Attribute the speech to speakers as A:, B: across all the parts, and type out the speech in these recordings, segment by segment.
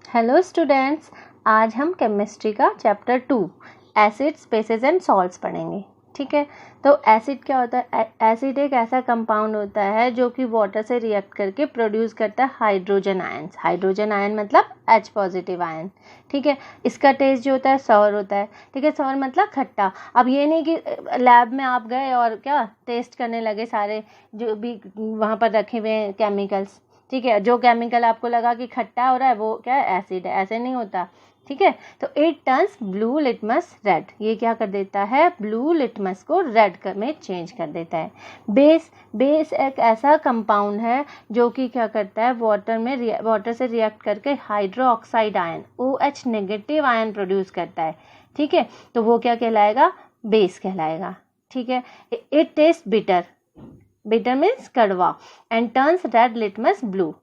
A: Hello students, आज हम chemistry का chapter 2 acids bases and salts पढ़ेंगे। ठीक है, तो एसिड क्या होता है? एसिड एक ऐसा कंपाउंड होता है जो कि वाटर से रिएक्ट करके प्रोड्यूस करता है हाइड्रोजन आयंस। हाइड्रोजन आयन मतलब H पॉजिटिव आयन। ठीक है, इसका टेस्ट जो होता है सॉर होता है। ठीक है, सॉर मतलब खट्टा। अब ये नहीं कि लैब में आप गए और क्या टेस्ट करने लगे सारे जो भी वहाँ पर रखे हुए हैं केमिकल्स। ठीक है, जो केमिकल आपको लगा कि खट्टा हो रहा है वो क्या है? एसिड है। ऐसे नहीं होता। ठीक है, तो it turns blue litmus red. ये क्या कर देता है? ब्लू लिटमस को रेड में चेंज कर देता है। बेस एक ऐसा कंपाउंड है जो कि क्या करता है? वाटर से रिएक्ट करके hydro oxide ion OH negative ion produce करता है। ठीक है, तो वो क्या कहलाएगा? बेस कहलाएगा। ठीक है, इट टेस्ट बिटर मीन्स कड़वा and turns red litmus blue.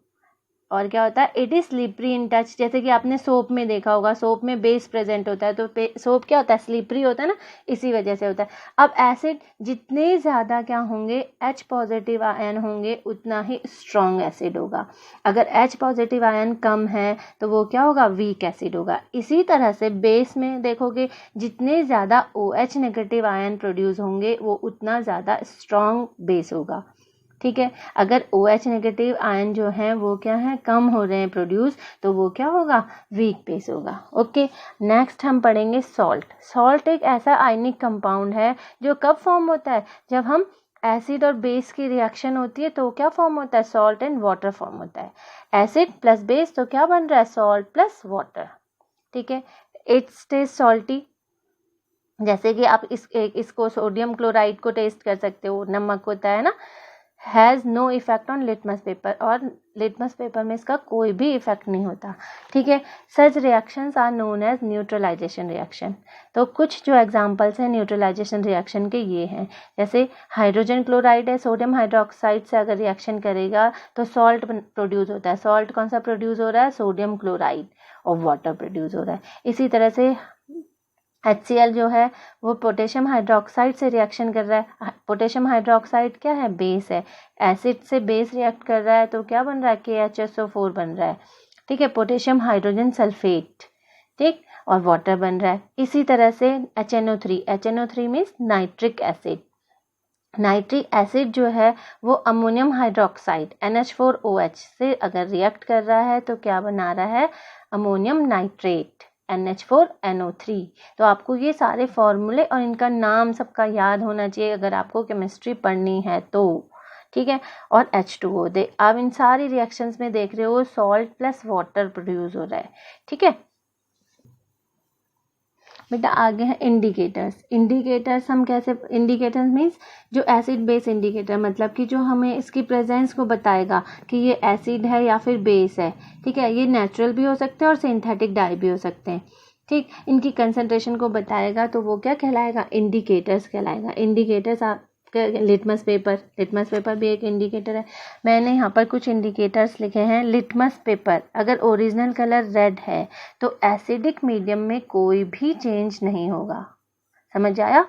A: और क्या होता है? It is slippery in touch. जैसे कि आपने सोप में देखा होगा, सोप में बेस प्रेजेंट होता है, तो सोप क्या होता है? स्लिपरी होता है ना, इसी वजह से होता है। अब एसिड जितने ज़्यादा क्या होंगे? H पॉजिटिव आयन होंगे, उतना ही स्ट्रॉन्ग एसिड होगा। अगर H पॉजिटिव आयन कम है तो वो क्या होगा? वीक एसिड होगा। इसी तरह से बेस में देखोगे, जितने ज़्यादा OH नेगेटिव आयन प्रोड्यूस होंगे वो उतना ज़्यादा स्ट्रॉन्ग बेस होगा। ठीक है, अगर OH नेगेटिव आयन जो हैं वो क्या है? कम हो रहे हैं प्रोड्यूस, तो वो क्या होगा? वीक बेस होगा। ओके, नेक्स्ट हम पढ़ेंगे सॉल्ट। सॉल्ट एक ऐसा आयनिक कंपाउंड है जो कब फॉर्म होता है? जब हम एसिड और बेस की रिएक्शन होती है तो क्या फॉर्म होता है? सॉल्ट एंड वाटर फॉर्म होता है। एसिड प्लस बेस तो क्या बन रहा है? Salt plus water. ठीक है, इट्स टेस्ट सॉल्टी। जैसे कि आप इसको सोडियम क्लोराइड को टेस्ट कर सकते हो, नमक होता है ना। Has no effect on litmus paper, और लिटमस पेपर में इसका कोई भी इफेक्ट नहीं होता। ठीक है, such reactions are known as neutralisation reaction. तो कुछ जो एग्जांपल्स हैं न्यूट्रलाइजेशन रिएक्शन के ये हैं, जैसे हाइड्रोजन क्लोराइड है, सोडियम हाइड्रोक्साइड से अगर रिएक्शन करेगा तो सॉल्ट प्रोड्यूस होता है। सॉल्ट कौन सा प्रोड्यूस हो रहा है? सोडियम क्लोराइड, और वाटर प्रोड्यूस हो रहा है। इसी तरह से HCl जो है वो पोटेशियम हाइड्रोक्साइड से रिएक्शन कर रहा है। पोटेशियम हाइड्रोक्साइड क्या है? बेस है। एसिड से बेस रिएक्ट कर रहा है तो क्या बन रहा है? KHSO4 बन रहा है। ठीक है, पोटेशियम हाइड्रोजन सल्फेट, ठीक, और वाटर बन रहा है। इसी तरह से HNO3 means nitric acid. Nitric acid जो है वो अमोनियम हाइड्रोक्साइड NH4OH से अगर रिएक्ट कर रहा है तो क्या बना रहा है? Ammonium nitrate NH4NO3। तो आपको ये सारे फॉर्मूले और इनका नाम सबका याद होना चाहिए अगर आपको केमिस्ट्री पढ़नी है तो। ठीक है, और H2O दे। आप इन सारी रिएक्शंस में देख रहे हो सॉल्ट प्लस वाटर प्रोड्यूस हो रहा है। ठीक है बेटा, आगे है इंडिकेटर्स। इंडिकेटर्स हम कैसे? इंडिकेटर्स मीन्स जो एसिड बेस इंडिकेटर, मतलब कि जो हमें इसकी प्रेजेंस को बताएगा कि ये एसिड है या फिर बेस है। ठीक है, ये नेचुरल भी हो सकते हैं और सिंथेटिक डाई भी हो सकते हैं। ठीक, इनकी कंसंट्रेशन को बताएगा तो वो क्या कहलाएगा? इंडिकेटर्स कहलाएगा। इंडिकेटर्स आप लिटमस पेपर भी एक इंडिकेटर है। मैंने यहाँ पर कुछ इंडिकेटर्स लिखे हैं। लिटमस पेपर अगर ओरिजिनल कलर रेड है तो एसिडिक मीडियम में कोई भी चेंज नहीं होगा। समझ आया?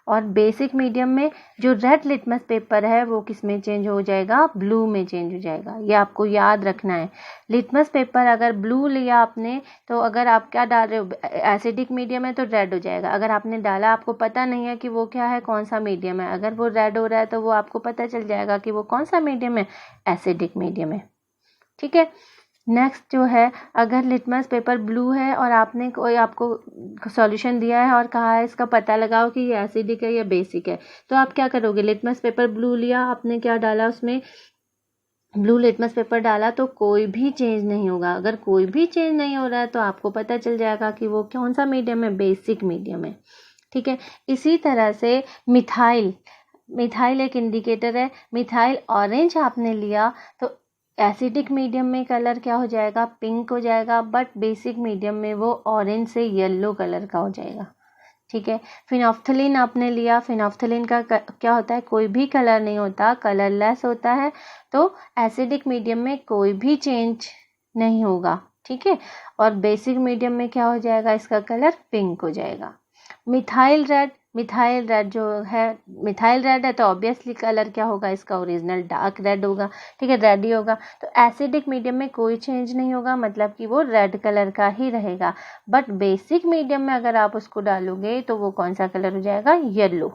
A: और बेसिक मीडियम में जो रेड लिटमस पेपर है वो किस में चेंज हो जाएगा? ब्लू में चेंज हो जाएगा। ये आपको याद रखना है। लिटमस पेपर अगर ब्लू लिया आपने तो अगर आप क्या डाल रहे हो? एसिडिक मीडियम है तो रेड हो जाएगा। अगर आपने डाला, आपको पता नहीं है कि वो क्या है, कौन सा मीडियम है, अगर वो रेड हो रहा है तो वो आपको पता चल जाएगा कि वो कौन सा मीडियम है? एसिडिक मीडियम है। ठीक है, नेक्स्ट जो है, अगर लिटमस पेपर ब्लू है और आपने कोई आपको सॉल्यूशन दिया है और कहा है इसका पता लगाओ कि ये एसिडिक है या बेसिक है, तो आप क्या करोगे? लिटमस पेपर ब्लू लिया, आपने क्या डाला उसमें? ब्लू लिटमस पेपर डाला तो कोई भी चेंज नहीं होगा। अगर कोई भी चेंज नहीं हो रहा है तो आपको पता चल जाएगा कि वो कौन सा मीडियम है? बेसिक मीडियम है। ठीक है, इसी तरह से मिथाइल एक इंडिकेटर है। मिथाइल ऑरेंज आपने लिया तो एसिडिक मीडियम में कलर क्या हो जाएगा? पिंक हो जाएगा, बट बेसिक मीडियम में वो ऑरेंज से येलो कलर का हो जाएगा। ठीक है, फिनोफ्थलीन आपने लिया। फिनोफ्थलीन का क्या होता है? कोई भी कलर नहीं होता, कलरलेस होता है। तो एसिडिक मीडियम में कोई भी चेंज नहीं होगा। ठीक है, और बेसिक मीडियम में क्या हो जाएगा? इसका कलर पिंक हो जाएगा। मिथाइल रेड मिथाइल रेड जो है, मिथाइल रेड है तो ऑब्वियसली कलर क्या होगा इसका, ओरिजिनल डार्क रेड होगा, ठीक है, रेड ही होगा। तो एसिडिक मीडियम में कोई चेंज नहीं होगा, मतलब कि वो रेड कलर का ही रहेगा। बट बेसिक मीडियम में अगर आप उसको डालोगे तो वो कौन सा कलर हो जाएगा, येलो,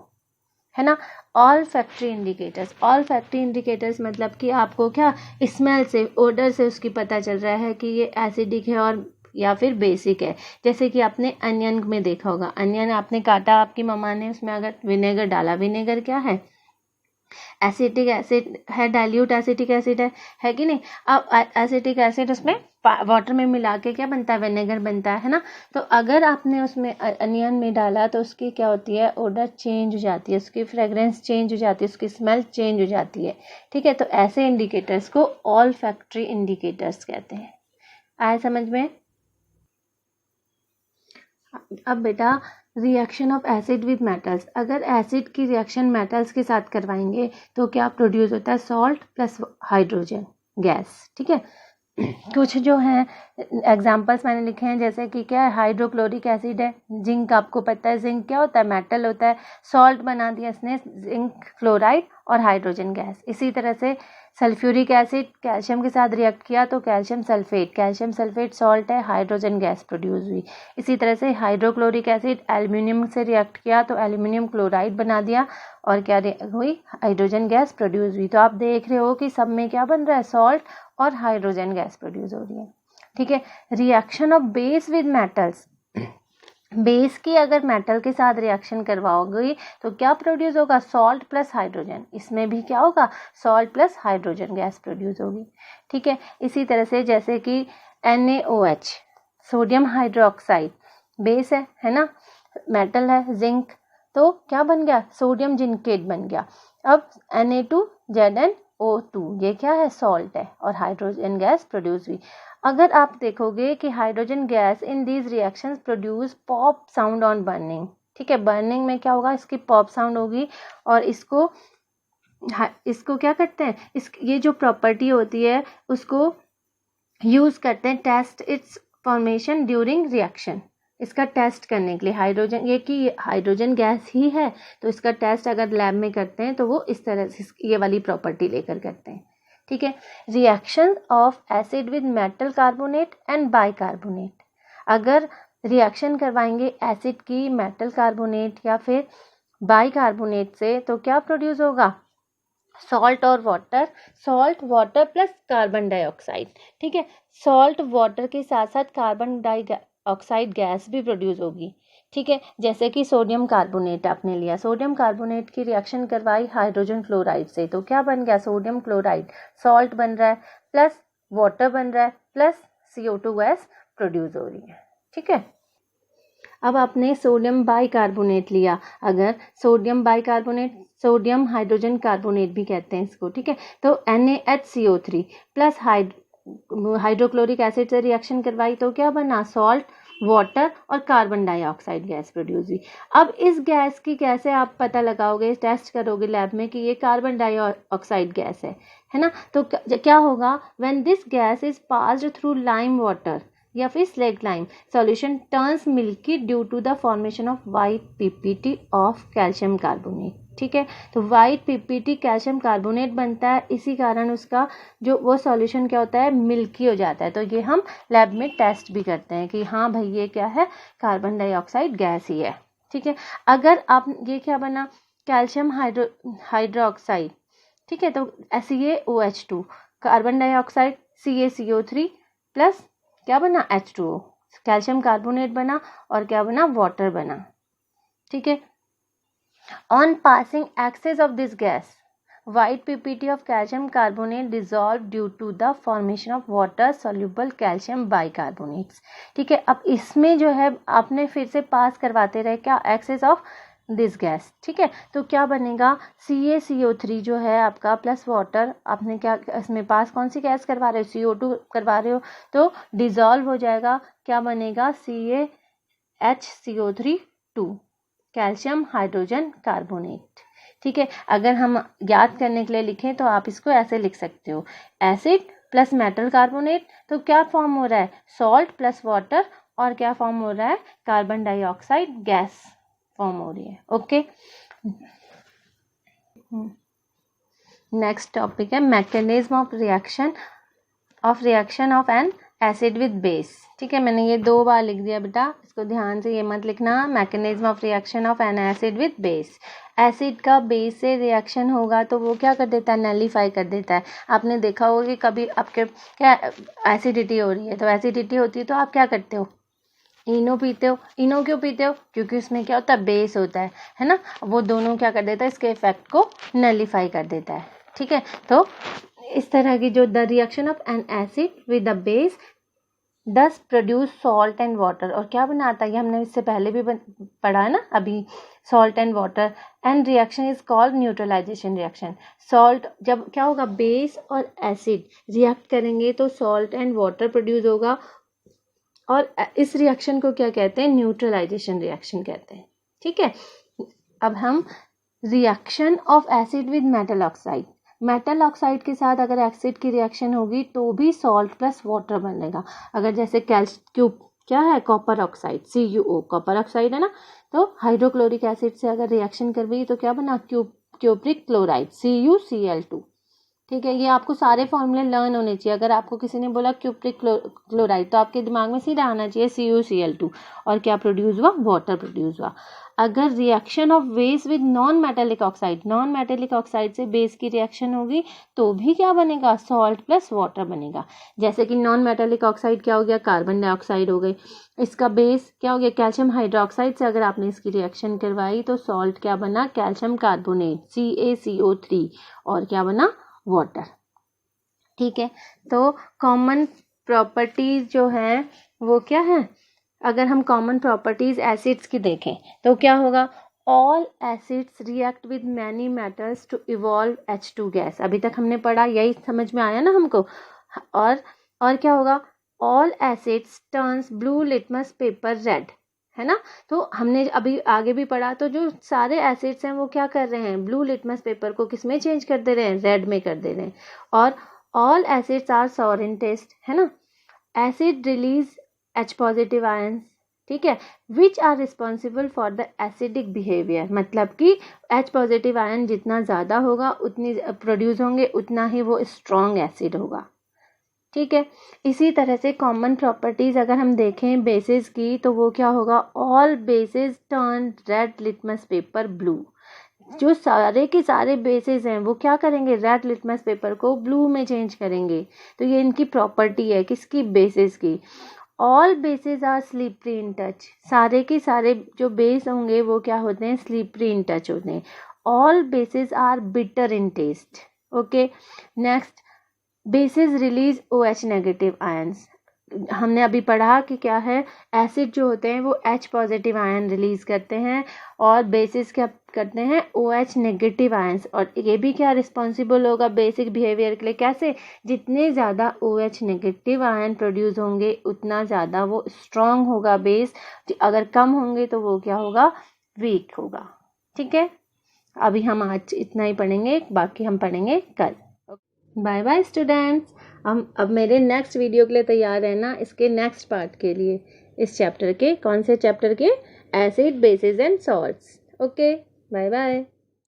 A: है ना। All factory indicators, all factory indicators मतलब कि आपको क्या स्मेल से, ओडर से उसकी पता चल रहा है कि ये एसिडिक है और या फिर बेसिक है। जैसे कि आपने अनियन में देखा होगा, अनियन आपने काटा आपकी मम्मा ने, उसमें अगर विनेगर डाला, विनेगर क्या है, एसिटिक एसिड है, डाइल्यूट एसिटिक एसिड है कि नहीं। अब एसिटिक एसिड उसमें वाटर में मिला के क्या बनता है, विनेगर बनता है ना। तो अगर आपने उसमें अनियन में डाला तो उसकी क्या होती है, ओडर चेंज हो जाती है, उसकी फ्रेग्रेंस चेंज हो जाती है, उसकी स्मेल चेंज हो जाती है, ठीक है। तो ऐसे इंडिकेटर्स को ऑल फैक्ट्री इंडिकेटर्स कहते हैं। आए समझ में। अब बेटा reaction of acid with metals, अगर एसिड की रिएक्शन मेटल्स के साथ करवाएंगे तो क्या प्रोड्यूस होता है, सॉल्ट प्लस हाइड्रोजन गैस, ठीक है। कुछ जो हैं एग्जांपल्स मैंने लिखे हैं, जैसे कि क्या है, हाइड्रोक्लोरिक एसिड है, जिंक आपको पता है, जिंक क्या होता है, मेटल होता है, सॉल्ट बना दिया इसने, जिंक फ्लोराइड और हाइड्रोजन गैस। इसी तरह से सल्फ्यूरिक एसिड कैल्शियम के साथ रिएक्ट किया तो कैल्शियम सल्फेट सॉल्ट है, हाइड्रोजन गैस प्रोड्यूस हुई। इसी तरह से हाइड्रोक्लोरिक एसिड एल्यूमिनियम से रिएक्ट किया तो एल्यूमिनियम क्लोराइड बना दिया और क्या हुई, हाइड्रोजन गैस प्रोड्यूस हुई। तो आप देख रहे हो कि सब में क्या बन रहा है, सॉल्ट और हाइड्रोजन गैस प्रोड्यूस हो रही है, ठीक है। Reaction of base with metals, base की अगर मेटल के साथ रिएक्शन करवाओगे तो क्या प्रोड्यूस होगा, सॉल्ट प्लस हाइड्रोजन। इसमें भी क्या होगा, salt plus hydrogen gas produce होगी, ठीक है। इसी तरह से जैसे कि NaOH, सोडियम हाइड्रोक्साइड, बेस है ना, मेटल है जिंक, तो क्या बन गया, सोडियम जिंकेट बन गया। अब Na2ZnO2 ये क्या है, सॉल्ट है और हाइड्रोजन गैस प्रोड्यूस हुई। अगर आप देखोगे कि hydrogen gas in these reactions produce pop sound on burning, ठीक है, बर्निंग में क्या होगा, इसकी पॉप साउंड होगी और इसको क्या करते हैं, ये जो प्रॉपर्टी होती है उसको यूज करते हैं test its formation during reaction. इसका टेस्ट करने के लिए हाइड्रोजन, ये कि हाइड्रोजन गैस ही है तो इसका टेस्ट अगर लैब में करते हैं तो वो इस तरह से ये वाली प्रॉपर्टी लेकर करते हैं, ठीक है। Reaction of acid with metal carbonate and bicarbonate, अगर रिएक्शन करवाएंगे एसिड की मेटल कार्बोनेट या फिर बाइकार्बोनेट से तो क्या प्रोड्यूस होगा, सॉल्ट और water, salt water plus carbon dioxide, ठीक है। सॉल्ट वाटर के साथ साथ कार्बन डाइऑक्साइड गैस भी प्रोड्यूस होगी, ठीक है। जैसे कि सोडियम कार्बोनेट आपने लिया, सोडियम कार्बोनेट की रिएक्शन करवाई हाइड्रोजन क्लोराइड से तो क्या बन गया, सोडियम क्लोराइड, सॉल्ट बन रहा है प्लस वाटर बन रहा है प्लस CO2 गैस प्रोड्यूस हो रही है, ठीक है। अब आपने सोडियम बाइकार्बोनेट लिया, अगर sodium bicarbonate, sodium hydrogen carbonate भी कहते हैं इसको, ठीक है। तो NaHCO3 प्लस हाइड्रोक्लोरिक एसिड से रिएक्शन करवाई तो क्या बना, सॉल्ट, वाटर और कार्बन डाइऑक्साइड गैस प्रोड्यूस हुई। अब इस गैस की कैसे आप पता लगाओगे, टेस्ट करोगे लैब में कि ये कार्बन डाइऑक्साइड गैस है ना। तो क्या होगा, when this gas is passed through lime water या फिर slaked lime, solution turns milky due to the formation of white PPT of calcium carbonate, ठीक है। तो वाइट PPT कैल्शियम कार्बोनेट बनता है, इसी कारण उसका जो वो सॉल्यूशन क्या होता है, मिल्की हो जाता है। तो ये हम लैब में टेस्ट भी करते हैं कि हाँ भाई ये क्या है, कार्बन डाइऑक्साइड गैस ही है, ठीक है। अगर आप ये क्या बना, कैल्शियम हाइड्रोक्साइड, ठीक है, तो CaOH2, carbon dioxide CaCO3 plus क्या बना, H2O, कैल्शियम कार्बोनेट बना और क्या बना, वाटर बना, ठीक है। On passing excess of this gas, white PPT of calcium carbonate dissolved due to the formation of water soluble calcium bicarbonates, ठीक है। अब इसमें जो है आपने फिर से पास करवाते रहे क्या, एक्सेस ऑफ दिस गैस, ठीक है। तो क्या बनेगा, CaCO3 जो है आपका प्लस वाटर, आपने क्या इसमें पास कौन सी गैस करवा रहे हो, CO2 करवा रहे हो, तो डिजॉल्व हो जाएगा, क्या बनेगा, CaHCO3 कैल्शियम हाइड्रोजन कार्बोनेट, ठीक है। अगर हम याद करने के लिए लिखें तो आप इसको ऐसे लिख सकते हो, एसिड प्लस मेटल कार्बोनेट तो क्या फॉर्म हो रहा है, सॉल्ट प्लस वाटर और क्या फॉर्म हो रहा है, कार्बन डाइऑक्साइड गैस, फॉर्म हो रही है। ओके, नेक्स्ट टॉपिक है mechanism of reaction of N acid with base. ठीक है, मैंने ये 2 बार लिख दिया बेटा, इसको ध्यान से ये मत लिखना। Mechanism of reaction of N acid with base, acid का बेस से रिएक्शन होगा तो वो क्या कर देता है, नलीफाई कर देता है। आपने देखा होगा कि कभी आपके क्या एसिडिटी हो रही है, तो एसिडिटी होती है तो आप क्या करते हो, इनो पीते हो। इनो क्यों पीते हो, क्योंकि उसमें क्या होता है, बेस होता है ना, वो दोनों क्या कर देता है, इसके इफेक्ट को नलीफाई कर देता है। ठीक है, तो इस तरह की जो the reaction of N acid with the base दस प्रोड्यूस सॉल्ट एंड वाटर, और क्या बनाता है, ये हमने इससे पहले भी पढ़ा है ना अभी, salt and water. And reaction is called neutralisation reaction. Salt जब क्या होगा, बेस और एसिड रिएक्ट करेंगे तो सॉल्ट एंड वाटर प्रोड्यूस होगा, और इस रिएक्शन को क्या कहते हैं, न्यूट्रलाइजेशन रिएक्शन कहते हैं। ठीक है, अब हम reaction of acid with metal oxide, metal oxide के साथ अगर एसिड की रिएक्शन होगी तो भी सॉल्ट प्लस वाटर बनेगा। अगर जैसे क्यूब क्या है, copper oxide, CuO copper oxide है ना, तो हाइड्रोक्लोरिक एसिड से अगर रिएक्शन कर गई तो क्या बना, क्यूप्रिक क्लोराइड CuCl2। ठीक है, ये आपको सारे फॉर्मूले लर्न होने चाहिए। अगर आपको किसी ने बोला क्यूप्रिक क्लोराइड तो आपके दिमाग में सीधा आना चाहिए CuCl2, और क्या प्रोड्यूस हुआ, वाटर प्रोड्यूस हुआ। अगर reaction of base with non metallic oxide से बेस की रिएक्शन होगी तो भी क्या बनेगा, सॉल्ट प्लस वाटर बनेगा। जैसे कि नॉन मेटेलिक ऑक्साइड क्या हो गया, कार्बन डाइऑक्साइड हो गई, इसका बेस क्या हो गया, कैल्शियम हाइड्रोक्साइड से अगर आपने इसकी रिएक्शन करवाई तो सॉल्ट क्या बना, कैल्शियम कार्बोनेट CaCO3, और क्या बना, वाटर। ठीक है, तो कॉमन प्रॉपर्टीज जो है वो क्या है, अगर हम कॉमन प्रॉपर्टीज एसिड्स की देखें तो क्या होगा, all acids react with many metals to evolve H2 gas. अभी तक हमने पढ़ा, यही समझ में आया ना हमको। और क्या होगा, all acids turns blue litmus paper red, है ना। तो हमने अभी आगे भी पढ़ा, तो जो सारे एसिड्स हैं वो क्या कर रहे हैं, ब्लू लिटमस पेपर को किस में चेंज कर दे रहे हैं, रेड में कर दे रहे हैं। और all acids are sour in taste, है ना। Acid release H positive ions, ठीक है, which are responsible for the acidic behaviour. मतलब कि H पॉजिटिव आयन जितना ज़्यादा होगा उतनी प्रोड्यूस होंगे, उतना ही वो स्ट्रॉन्ग एसिड होगा। ठीक है, इसी तरह से कॉमन प्रॉपर्टीज अगर हम देखें बेसिस की तो वो क्या होगा, all bases turn red litmus paper blue. जो सारे के सारे बेसिस हैं वो क्या करेंगे, रेड लिटमस पेपर को ब्लू में चेंज करेंगे। तो ये इनकी प्रॉपर्टी है, किसकी, बेसिस की। All bases are slippery in touch, सारे के सारे जो बेस होंगे वो क्या होते हैं, स्लिपरी इन टच होते हैं। All bases are bitter in taste. Okay, next, bases release OH negative ions. हमने अभी पढ़ा कि क्या है, एसिड जो होते हैं वो H पॉजिटिव आयन रिलीज करते हैं, और बेसिस क्या करते हैं, OH नेगेटिव आयंस। और ये भी क्या रिस्पॉन्सिबल होगा बेसिक बिहेवियर के लिए, कैसे, जितने ज़्यादा OH नेगेटिव आयन प्रोड्यूस होंगे उतना ज़्यादा वो स्ट्रॉन्ग होगा बेस, अगर कम होंगे तो वो क्या होगा, वीक होगा। ठीक है, अभी हम आज इतना ही पढ़ेंगे, बाकी हम पढ़ेंगे कल। बाय बाय स्टूडेंट्स, हम अब मेरे नेक्स्ट वीडियो के लिए तैयार रहना, इसके नेक्स्ट पार्ट के लिए, इस चैप्टर के, कौन से चैप्टर के, acid bases and salts. Okay, bye bye.